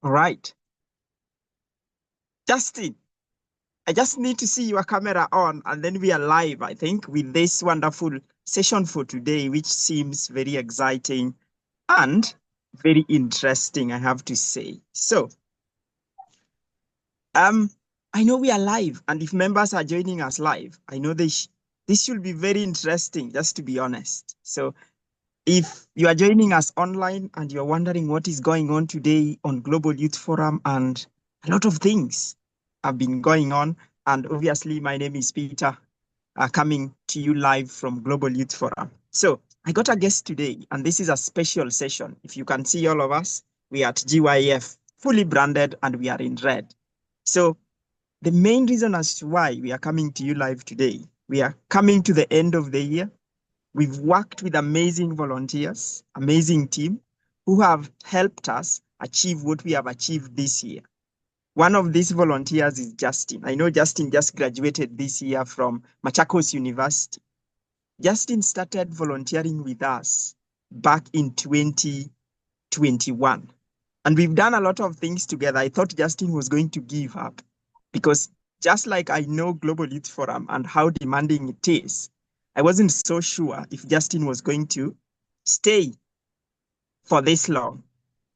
All right. Justine, I just need to see your camera on and then we are live, I think, with this wonderful session for today, which seems very exciting and very interesting, I have to say. So, I know we are live, and if members are joining us live, I know this should be very interesting, just to be honest. So, if you are joining us online and you're wondering what is going on today on Global Youth Forum, and a lot of things have been going on, and obviously my name is Peter, coming to you live from Global Youth Forum. So I got a guest today, and this is a special session. If you can see all of us, we are at GYF, fully branded, and we are in red. So the main reason as to why we are coming to you live today, we are coming to the end of the year. We've worked with amazing volunteers, amazing team who have helped us achieve what we have achieved this year. One of these volunteers is Justine. I know Justine just graduated this year from Machakos University. Justine started volunteering with us back in 2021. And we've done a lot of things together. I thought Justine was going to give up because just like I know Global Youth Forum and how demanding it is, I wasn't so sure if Justine was going to stay for this long.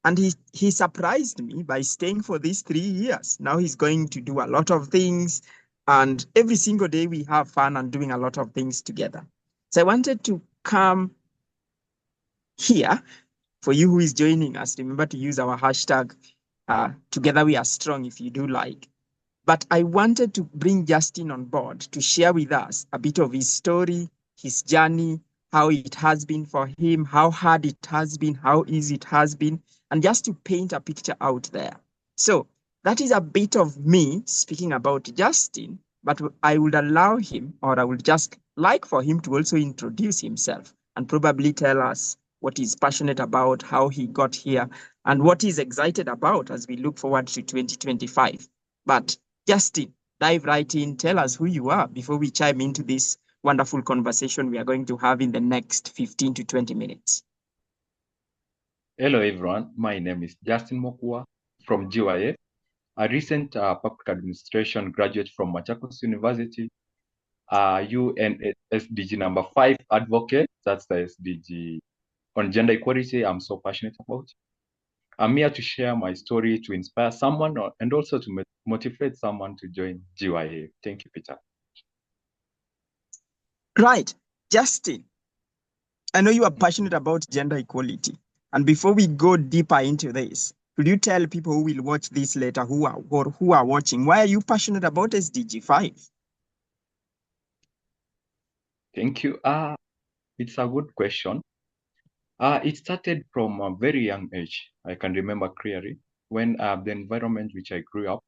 And he surprised me by staying for these 3 years. Now he's going to do a lot of things. And every single day we have fun and doing a lot of things together. So I wanted to come here for you who is joining us. Remember to use our hashtag, Together We Are Strong, if you do like. But I wanted to bring Justine on board to share with us a bit of his story, his journey, how it has been for him, how hard it has been, how easy it has been, and just to paint a picture out there. So that is a bit of me speaking about Justine, but I would allow him, or I would just like for him to also introduce himself and probably tell us what he's passionate about, how he got here, and what he's excited about as we look forward to 2025. But Justine, dive right in. Tell us who you are before we chime into this wonderful conversation we are going to have in the next 15 to 20 minutes. Hello, everyone. My name is Justine Mokua from GYF, a recent public administration graduate from Machakos University, UNSDG number 5 advocate. That's the SDG on gender equality I'm so passionate about. I'm here to share my story to inspire someone and also to motivate someone to join GYF. Thank you, Peter. Right. Justine, I know you are passionate about gender equality. And before we go deeper into this, could you tell people who will watch this later who are watching, why are you passionate about SDG 5? Thank you. It's a good question. It started from a very young age. I can remember clearly when the environment which I grew up,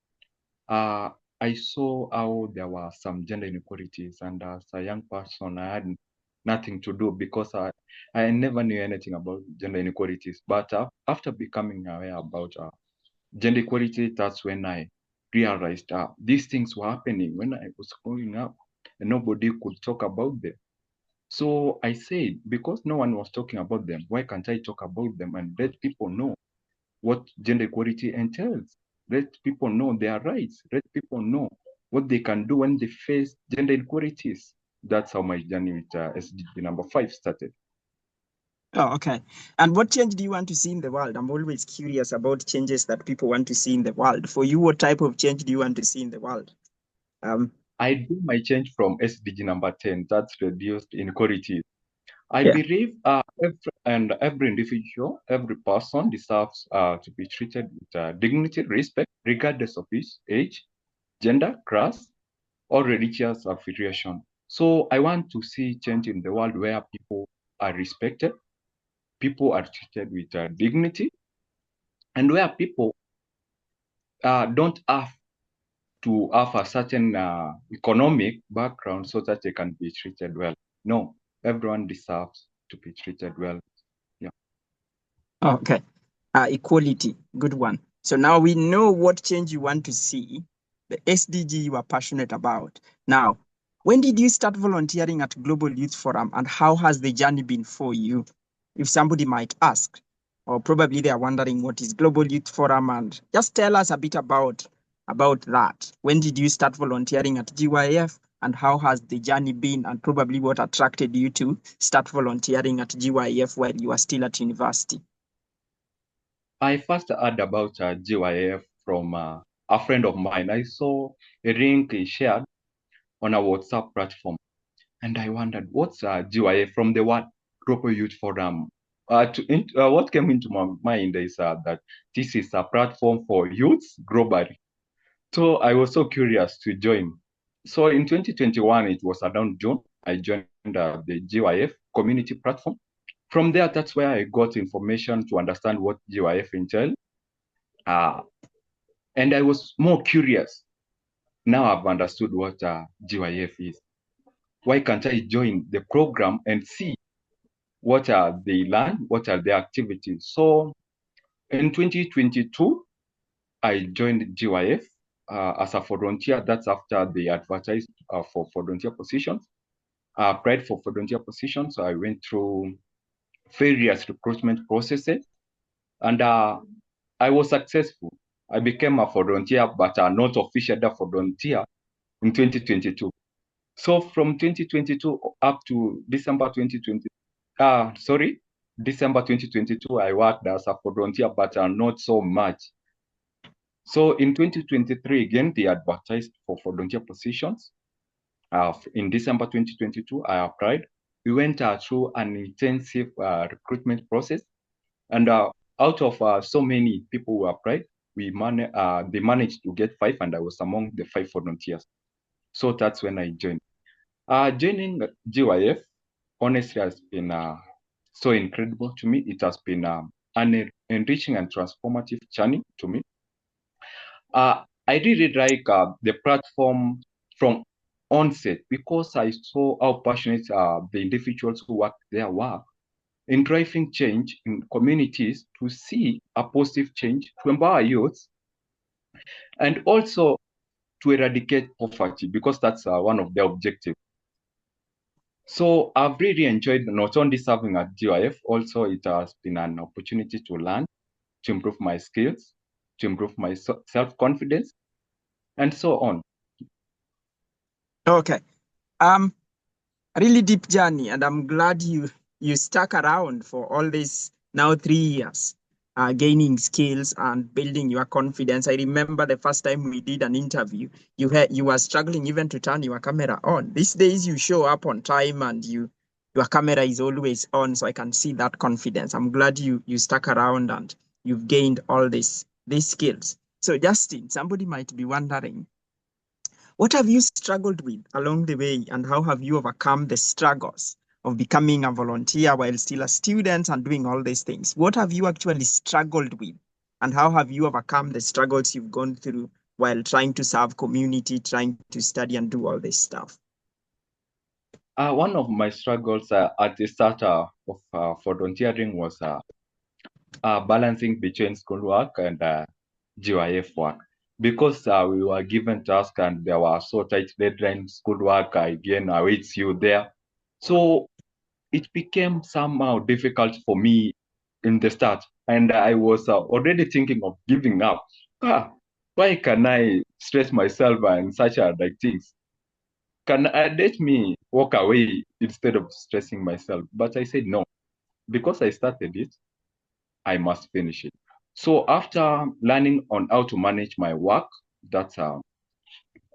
I saw how there were some gender inequalities, and as a young person, I had nothing to do because I never knew anything about gender inequalities. But after becoming aware about gender equality, that's when I realized these things were happening when I was growing up, and nobody could talk about them. So I said, because no one was talking about them, why can't I talk about them and let people know what gender equality entails? Let people know their rights. Let people know what they can do when they face gender inequalities. That's how my journey with SDG number 5 started. Oh, okay. And what change do you want to see in the world? I'm always curious about changes that people want to see in the world. For you, what type of change do you want to see in the world? I do my change from SDG number 10, that's reduced inequalities. I Yeah. believe every individual, every person deserves to be treated with dignity, respect, regardless of his age, gender, class, or religious affiliation. So I want to see change in the world where people are respected, people are treated with dignity, and where people don't have to have a certain economic background so that they can be treated well. No, everyone deserves to be treated well. Yeah. Oh, okay. Equality, good one. So now we know what change you want to see, the SDG you are passionate about. Now, when did you start volunteering at Global Youth Forum and how has the journey been for you? If somebody might ask. or probably they are wondering what is Global Youth Forum, and just tell us a bit about that. When did you start volunteering at GYF, and how has the journey been, and probably what attracted you to start volunteering at GYF while you are still at university? I first heard about GYF from a friend of mine. I saw a link he shared on a WhatsApp platform, and I wondered, what's GYF from the word Global Youth Forum? What came into my mind is that this is a platform for youths globally. So I was so curious to join. So in 2021, it was around June, I joined the GYF community platform. From there, that's where I got information to understand what GYF entailed. Uh, and I was more curious. Now I've understood what GYF is. Why can't I join the program and see what are they learn, what are the activities? So in 2022, I joined GYF as a volunteer. That's after they advertised for volunteer positions. I applied for volunteer positions. So I went through various recruitment processes, and I was successful. I became a volunteer, but not officially a volunteer in 2022. So from 2022 up to December 2022, I worked as a volunteer, but not so much. So in 2023, again, they advertised for volunteer positions. In December 2022, I applied. We went through an intensive recruitment process, and out of so many people who applied, they managed to get 5, and I was among the 5 volunteers. So that's when I joined. Joining GYF honestly has been so incredible to me. It has been an enriching and transformative journey to me. I really like the platform from onset because I saw how passionate the individuals who work there were in driving change in communities to see a positive change, to empower youth, and also to eradicate poverty because that's one of their objectives. So I've really enjoyed not only serving at GYF, also it has been an opportunity to learn, to improve my skills, to improve my self-confidence, and so on. Okay. A really deep journey, and I'm glad you stuck around for all this now 3 years, gaining skills and building your confidence. I remember the first time we did an interview, you were struggling even to turn your camera on. These days you show up on time and your camera is always on, so I can see that confidence. I'm glad you stuck around and you've gained all these skills. So Justine, somebody might be wondering, what have you struggled with along the way, and how have you overcome the struggles of becoming a volunteer while still a student and doing all these things? What have you actually struggled with, and how have you overcome the struggles you've gone through while trying to serve community, trying to study and do all this stuff? One of my struggles at the start of volunteering was balancing between schoolwork and GYF work. Because we were given tasks and there were so tight deadlines, schoolwork again awaits you there. So it became somehow difficult for me in the start. And I was already thinking of giving up. Why can I stress myself and such like things? Can let me walk away instead of stressing myself? But I said no, because I started it, I must finish it. So after learning on how to manage my work, that's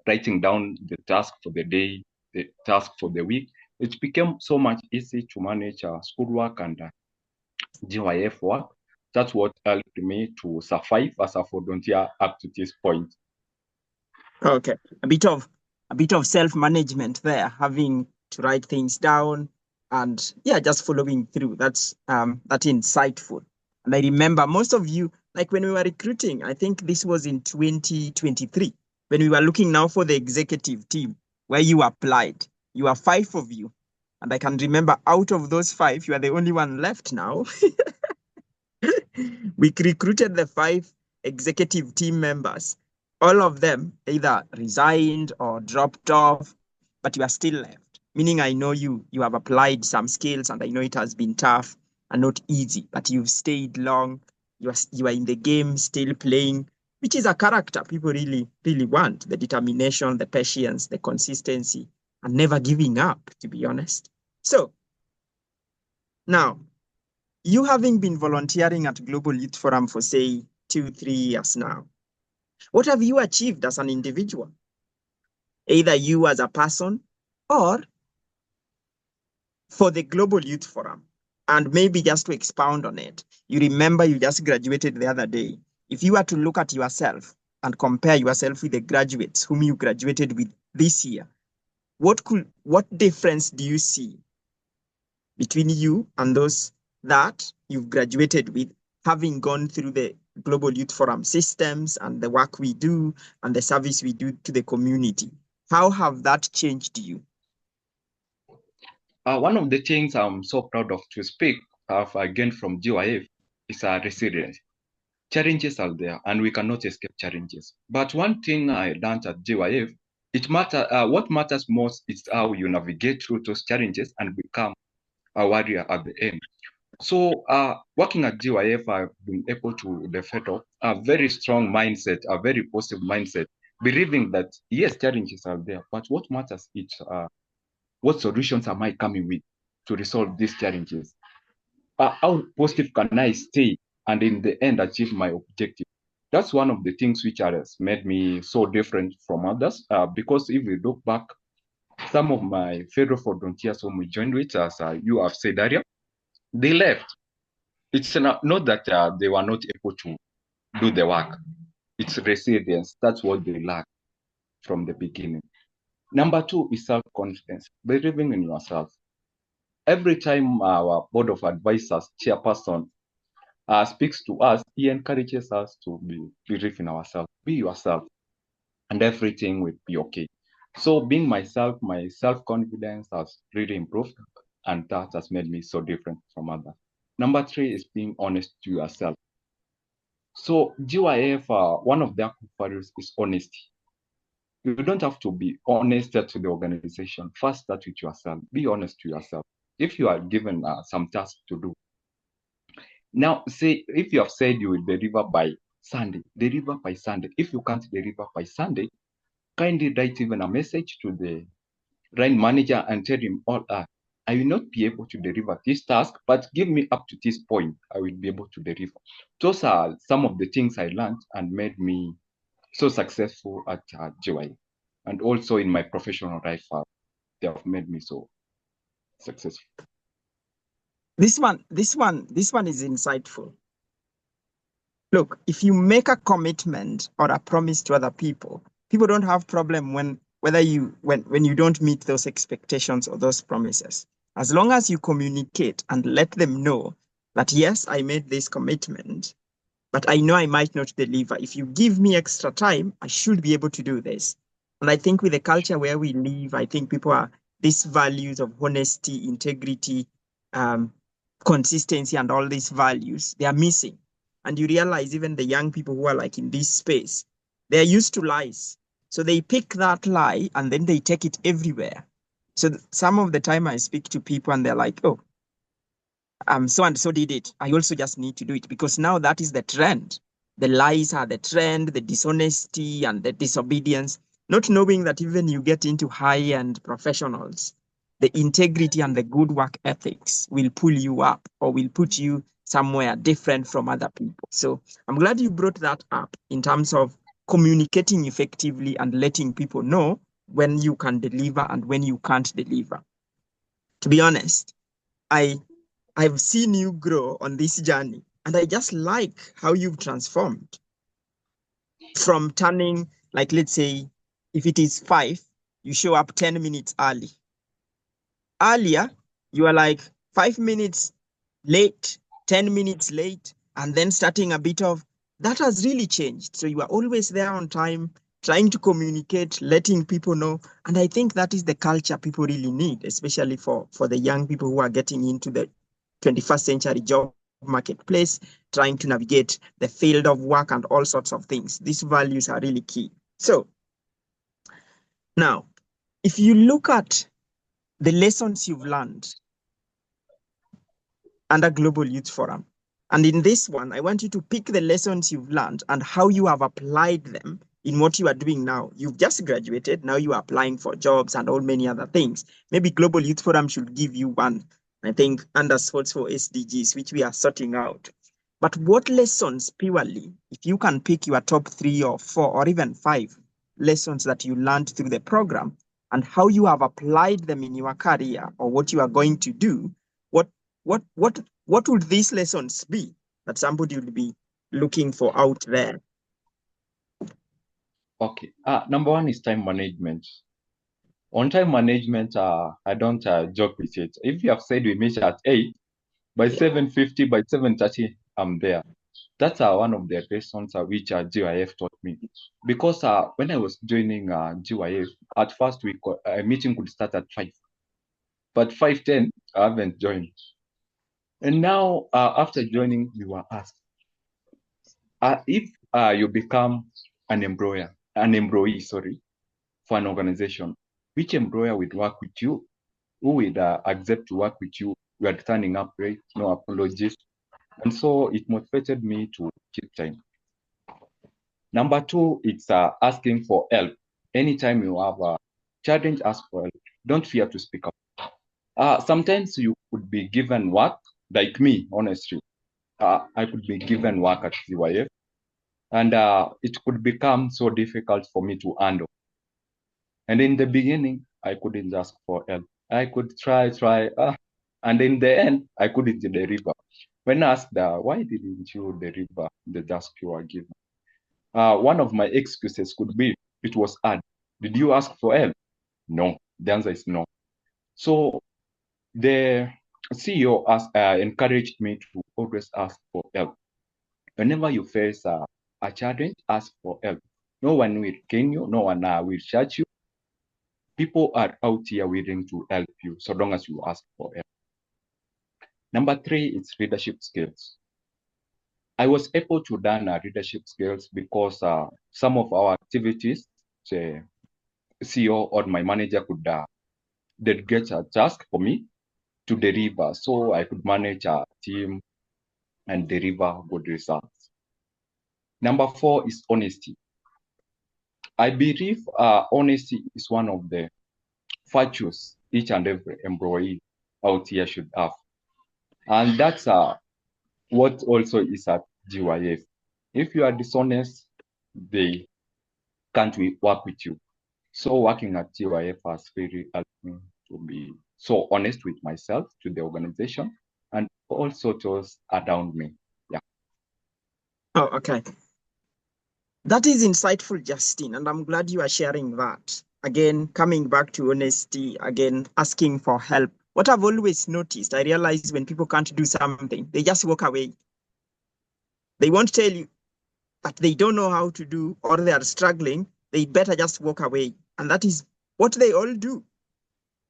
writing down the task for the day, the task for the week, it became so much easy to manage schoolwork and GYF work. That's what helped me to survive as a volunteer up to this point. Okay, a bit of self-management there, having to write things down and yeah, just following through. That's insightful. And I remember most of you, like when we were recruiting, I think this was in 2023, when we were looking now for the executive team where you applied. You are 5 of you. And I can remember out of those 5, you are the only one left now. We recruited the 5 executive team members. All of them either resigned or dropped off, but you are still left. Meaning, I know you have applied some skills, and I know it has been tough. are not easy, but you've stayed long. You are in the game, still playing, which is a character people really want. The determination, the patience, the consistency, and never giving up, to be honest. So now, you having been volunteering at Global Youth Forum for, say, 2, 3 years now, what have you achieved as an individual? Either you as a person or for the Global Youth Forum. And maybe just to expound on it, you remember you just graduated the other day. If you were to look at yourself and compare yourself with the graduates whom you graduated with this year, what difference do you see between you and those that you've graduated with, having gone through the Global Youth Forum systems and the work we do and the service we do to the community? How have that changed you? One of the things I'm so proud of to speak of again from GYF is resilience. Challenges are there, and we cannot escape challenges. But one thing I learned at GYF, what matters most is how you navigate through those challenges and become a warrior at the end. So, working at GYF, I've been able to develop a very strong mindset, a very positive mindset, believing that yes, challenges are there, but what matters is what solutions am I coming with to resolve these challenges? How positive can I stay and in the end achieve my objective? That's one of the things which has made me so different from others. Because if we look back, some of my fellow volunteers whom we joined with, as you have said earlier, they left. It's not that they were not able to do the work. It's resilience. That's what they lack from the beginning. Number two is self-confidence, believing in yourself. Every time our board of advisors chairperson speaks to us, he encourages us to believe in ourselves, be yourself, and everything will be okay. So being myself, my self-confidence has really improved, and that has made me so different from others. Number three is being honest to yourself. So GYF, one of their values is honesty. You don't have to be honest to the organization. First, start with yourself. Be honest to yourself. If you are given some task to do, now say if you have said you will deliver by Sunday, deliver by Sunday. If you can't deliver by Sunday, kindly write even a message to the line manager and tell him I will not be able to deliver this task, but give me up to this point, I will be able to deliver. Those are some of the things I learned and made me so successful at GY. And also in my professional life, they have made me so successful. This one is insightful. Look, if you make a commitment or a promise to other people don't have problem when you don't meet those expectations or those promises. As long as you communicate and let them know that yes, I made this commitment, but I know I might not deliver. If you give me extra time, I should be able to do this. And I think with the culture where we live, I think people are these values of honesty, integrity, consistency, and all these values, they are missing. And you realize even the young people who are like in this space, they're used to lies. So they pick that lie and then they take it everywhere. So some of the time I speak to people and they're like, oh, so and so did it. I also just need to do it because now that is the trend. The lies are the trend, the dishonesty and the disobedience, not knowing that even you get into high-end professionals, the integrity and the good work ethics will pull you up or will put you somewhere different from other people. So I'm glad you brought that up in terms of communicating effectively and letting people know when you can deliver and when you can't deliver. To be honest, I've seen you grow on this journey, and I just like how you've transformed from turning, like, let's say, if it is 5, you show up 10 minutes early. Earlier, you are like 5 minutes late, 10 minutes late, and then starting a bit of that has really changed. So you are always there on time, trying to communicate, letting people know. And I think that is the culture people really need, especially for the young people who are getting into the 21st century job marketplace, trying to navigate the field of work and all sorts of things. These values are really key. So now, if you look at the lessons you've learned under Global Youth Forum. And in this one, I want you to pick the lessons you've learned and how you have applied them in what you are doing now. You've just graduated, now you are applying for jobs and all many other things. Maybe Global Youth Forum should give you one, I think, under Sports for SDGs, which we are sorting out. But what lessons purely, if you can pick your top 3 or 4 or even 5 lessons that you learned through the program and how you have applied them in your career or what you are going to do, what what what what would these lessons be that somebody would be looking for out there? Okay. Number one is time management. On time management, I don't joke with it. If you have said we meet at 8, by 7:50, by 7:30, I'm there. That's one of the lessons which GYF taught me. Because when I was joining GYF, at first a meeting could start at 5. But 5:10, I haven't joined. And now, after joining, we were asked, if you become an employee, for an organization, which employer would work with you? Who would accept to work with you? We are turning up, right? No apologies. And so it motivated me to keep time. Number 2, it's asking for help. Anytime you have a challenge, ask for help. Don't fear to speak up. Sometimes you could be given work, like me, honestly. I could be given work at GYF, and it could become so difficult for me to handle. And in the beginning, I couldn't ask for help. I could try, and in the end, I couldn't deliver. When asked, why didn't you deliver the task you were given? One of my excuses could be, it was hard. Did you ask for help? No. The answer is no. So the CEO encouraged me to always ask for help. Whenever you face a challenge, ask for help. No one will cane you. No one will judge you. People are out here willing to help you so long as you ask for help. Number 3 is leadership skills. I was able to learn leadership skills because some of our activities, the CEO or my manager could delegate a task for me to deliver, so I could manage a team and deliver good results. Number 4 is honesty. I believe honesty is one of the virtues each and every employee out here should have. And that's what also is at GYF. If you are dishonest, they can't work with you. So working at GYF has really helped me to be so honest with myself, to the organization, and also to those around me. Yeah. Oh, okay. That is insightful, Justine, and I'm glad you are sharing that. Again, coming back to honesty, again, asking for help. What I've always noticed, I realize when people can't do something, they just walk away. They won't tell you that they don't know how to do or they are struggling. They better just walk away. And that is what they all do.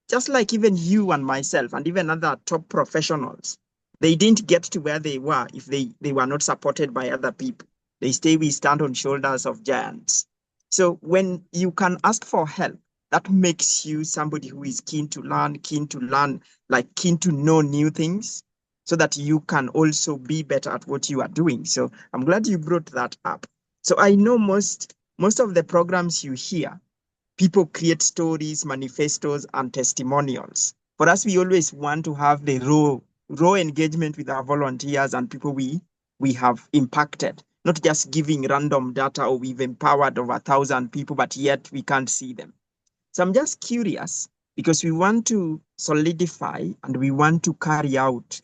Just like even you and myself and even other top professionals, they didn't get to where they were if they were not supported by other people. They say we stand on shoulders of giants. So when you can ask for help, that makes you somebody who is keen to learn, like keen to know new things so that you can also be better at what you are doing. So I'm glad you brought that up. So I know most of the programs you hear, people create stories, manifestos, and testimonials. For us, we always want to have the raw engagement with our volunteers and people we have impacted, not just giving random data or we've empowered over 1,000 people, but yet we can't see them. So I'm just curious because we want to solidify and we want to carry out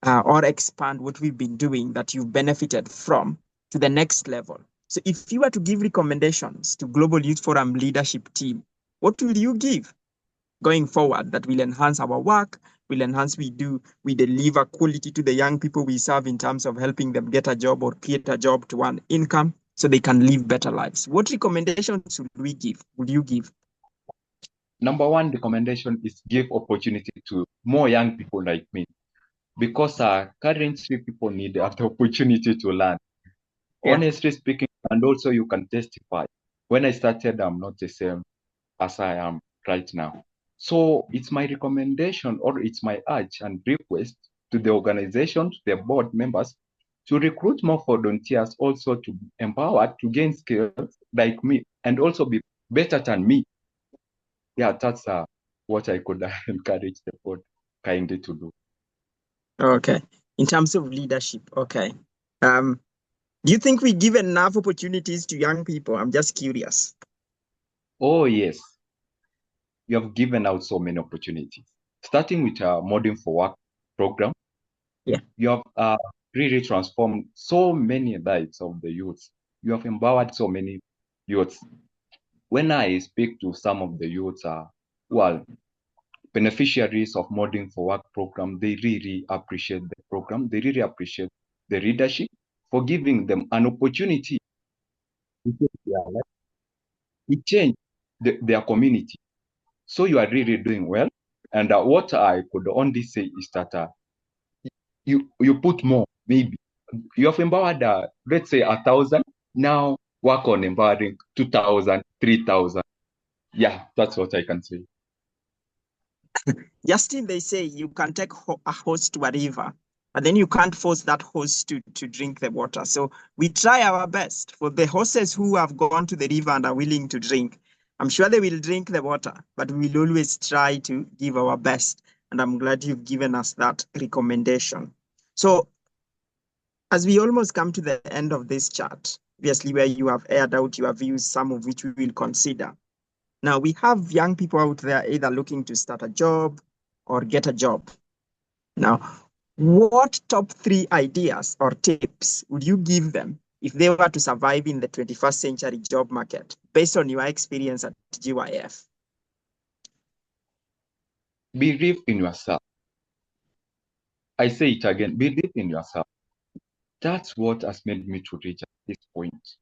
or expand what we've been doing that you've benefited from to the next level. So if you were to give recommendations to Global Youth Forum leadership team, what will you give going forward that will enhance our work, will enhance we deliver quality to the young people we serve in terms of helping them get a job or create a job to earn income so they can live better lives? What recommendations would you give? Number 1 recommendation is give opportunity to more young people like me, because currently people need the opportunity to learn. Yeah. Honestly speaking, and also you can testify, when I started, I'm not the same as I am right now. So it's my recommendation or it's my urge and request to the organization, to the board members, to recruit more volunteers, also to be empowered to gain skills like me and also be better than me. Yeah, that's what I could encourage the board kindly to do. Okay. In terms of leadership, okay. Do you think we give enough opportunities to young people? I'm just curious. Oh, yes. You have given out so many opportunities. Starting with a Modern for Work program, Yeah. you have really transformed so many lives of the youths. You have empowered so many youths. When I speak to some of the youths who are beneficiaries of Modern for Work program, they really appreciate the program. They really appreciate the leadership for giving them an opportunity to change their life, to change their community. So you are really doing well. And what I could only say is that you put more, maybe. You have empowered, let's say, 1,000. Now work on empowering 2,000, 3,000. Yeah, that's what I can say. Justine, they say you can take a horse to a river, but then you can't force that horse to drink the water. So we try our best. For the horses who have gone to the river and are willing to drink, I'm sure they will drink the water, but we will always try to give our best. And I'm glad you've given us that recommendation. So as we almost come to the end of this chat, obviously where you have aired out your views, some of which we will consider. Now, we have young people out there either looking to start a job or get a job. Now, what top 3 ideas or tips would you give them if they were to survive in the 21st century job market based on your experience at GYF? Believe in yourself. I say it again, believe in yourself. That's what has made me to reach at this point.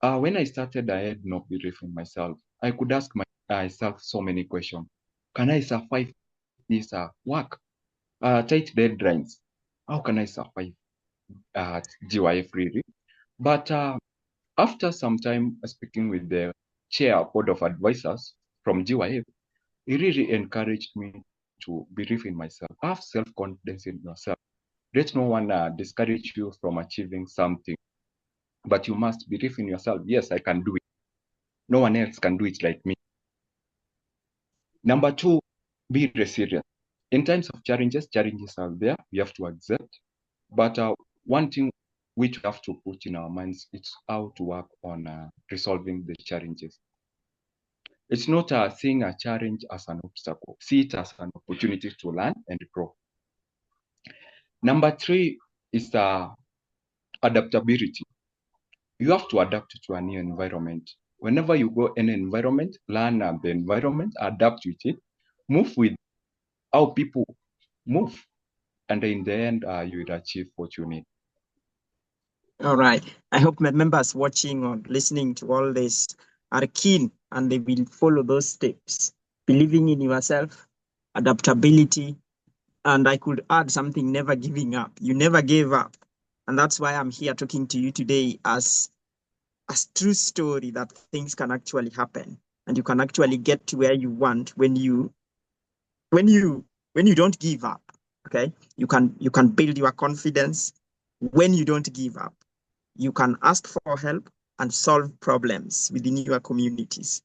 When I started, I had no belief in myself. I could ask myself so many questions. Can I survive this work? Tight deadlines. How can I survive at GYF really? But after some time speaking with the chair board of advisors from GYF, he really encouraged me to believe in myself. Have self-confidence in yourself. Let no one discourage you from achieving something, but you must believe in yourself. Yes, I can do it. No one else can do it like me. Number 2, be resilient. In times of challenges are there. We have to accept. But one thing which we have to put in our minds is how to work on resolving the challenges. It's not seeing a challenge as an obstacle. See it as an opportunity to learn and grow. Number 3 is adaptability. You have to adapt to a new environment. Whenever you go in an environment, learn the environment, adapt with it, move with how people move, and in the end, you will achieve what you need. All right. I hope my members watching or listening to all this are keen and they will follow those steps. Believing in yourself, adaptability, and I could add something, never giving up. You never gave up. And that's why I'm here talking to you today as a true story that things can actually happen. And you can actually get to where you want when you when you don't give up. Okay. You can build your confidence when you don't give up. You can ask for help and solve problems within your communities.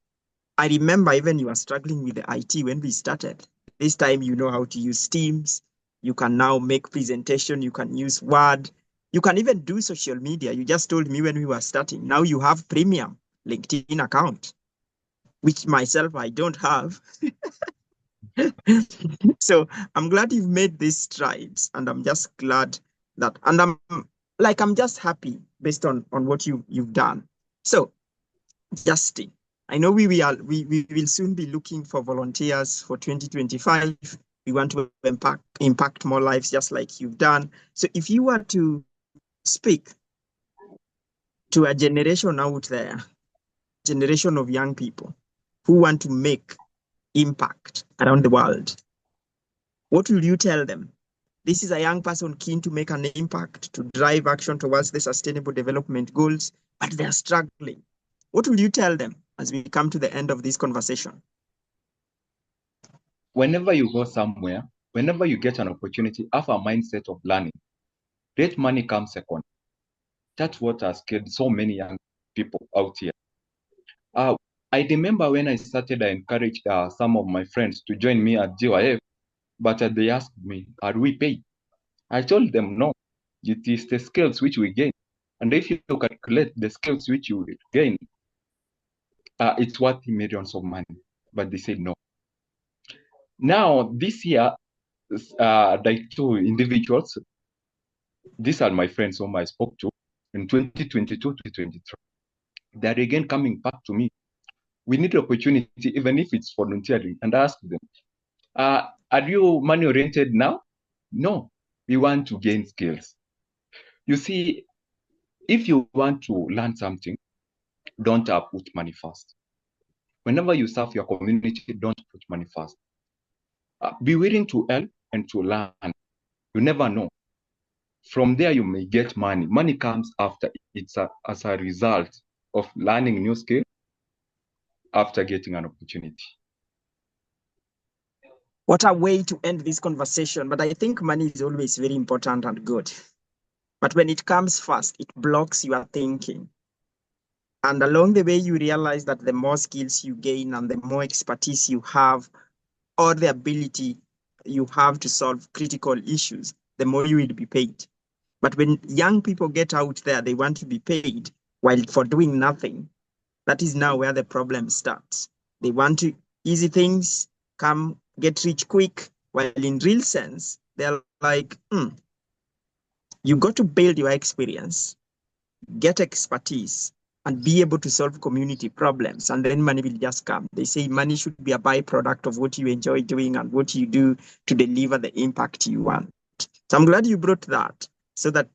I remember even you were struggling with the IT when we started. This time you know how to use Teams. You can now make presentation. You can use Word. You can even do social media. You just told me when we were starting. Now you have premium LinkedIn account, which myself I don't have. So I'm glad you've made these strides, and I'm just glad that, and I'm just happy based on what you've done. So Justine, I know we will soon be looking for volunteers for 2025. We want to impact more lives just like you've done. So if you were to speak to a generation out there, generation of young people who want to make impact around the world, what will you tell them? This is a young person keen to make an impact, to drive action towards the sustainable development goals, but they're struggling. What will you tell them as we come to the end of this conversation? Whenever you go somewhere, whenever you get an opportunity, have a mindset of learning. Let money come second. That's what has killed so many young people out here. I remember when I started, I encouraged some of my friends to join me at GYF, but they asked me, are we paid? I told them, no, it is the skills which we gain. And if you calculate the skills which you gain, it's worth millions of money. But they said no. Now, this year, like two individuals, these are my friends whom I spoke to in 2022, 2023. They're again coming back to me. We need opportunity, even if it's voluntarily. And I asked them, are you money oriented now? No, we want to gain skills. You see, if you want to learn something, don't put money first. Whenever you serve your community, don't put money first. Be willing to help and to learn. You never know. From there, you may get money. Money comes after. It's as a result of learning new skill after getting an opportunity. What a way to end this conversation. But I think money is always very important and good. But when it comes first, it blocks your thinking. And along the way, you realize that the more skills you gain and the more expertise you have, or the ability you have to solve critical issues, the more you will be paid. But when young people get out there, they want to be paid while for doing nothing. That is now where the problem starts. They want to easy things, come get rich quick, while in real sense, they're like, you got to build your experience, get expertise, and be able to solve community problems. And then money will just come. They say money should be a byproduct of what you enjoy doing and what you do to deliver the impact you want. So I'm glad you brought that so that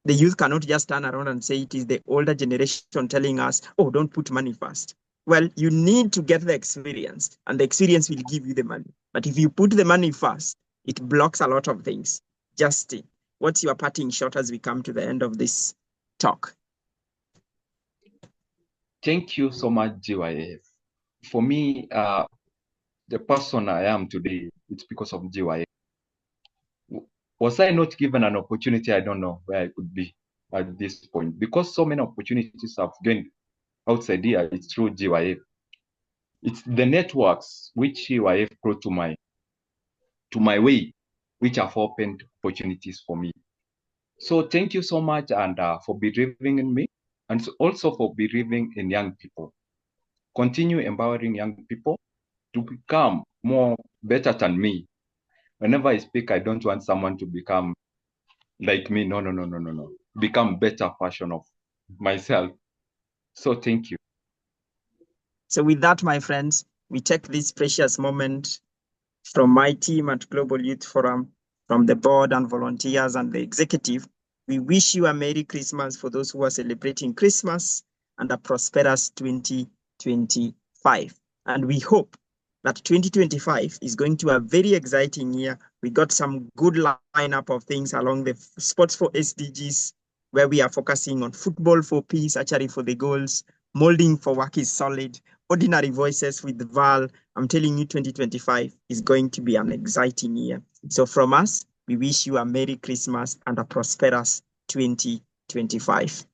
the youth cannot just turn around and say it is the older generation telling us, oh, don't put money first. Well, you need to get the experience, and the experience will give you the money. But if you put the money first, it blocks a lot of things. Justine, what's your parting shot as we come to the end of this talk? Thank you so much, GYF. For me, the person I am today, it's because of GYF. Was I not given an opportunity, I don't know where I could be at this point. Because so many opportunities have gained outside here, it's through GYF. It's the networks which GYF brought to my way, which have opened opportunities for me. So thank you so much, and for believing in me, and also for believing in young people. Continue empowering young people to become more better than me. Whenever I speak, I don't want someone to become like me. No. Become better version of myself. So thank you. So with that, my friends, we take this precious moment from my team at Global Youth Forum, from the board and volunteers and the executive. We wish you a Merry Christmas for those who are celebrating Christmas and a prosperous 2025. And we hope that 2025 is going to be a very exciting year. We got some good lineup of things along the Sports for SDGs, where we are focusing on football for peace, archery for the goals, molding for work is solid, ordinary voices with Val. I'm telling you, 2025 is going to be an exciting year. So from us, we wish you a Merry Christmas and a prosperous 2025.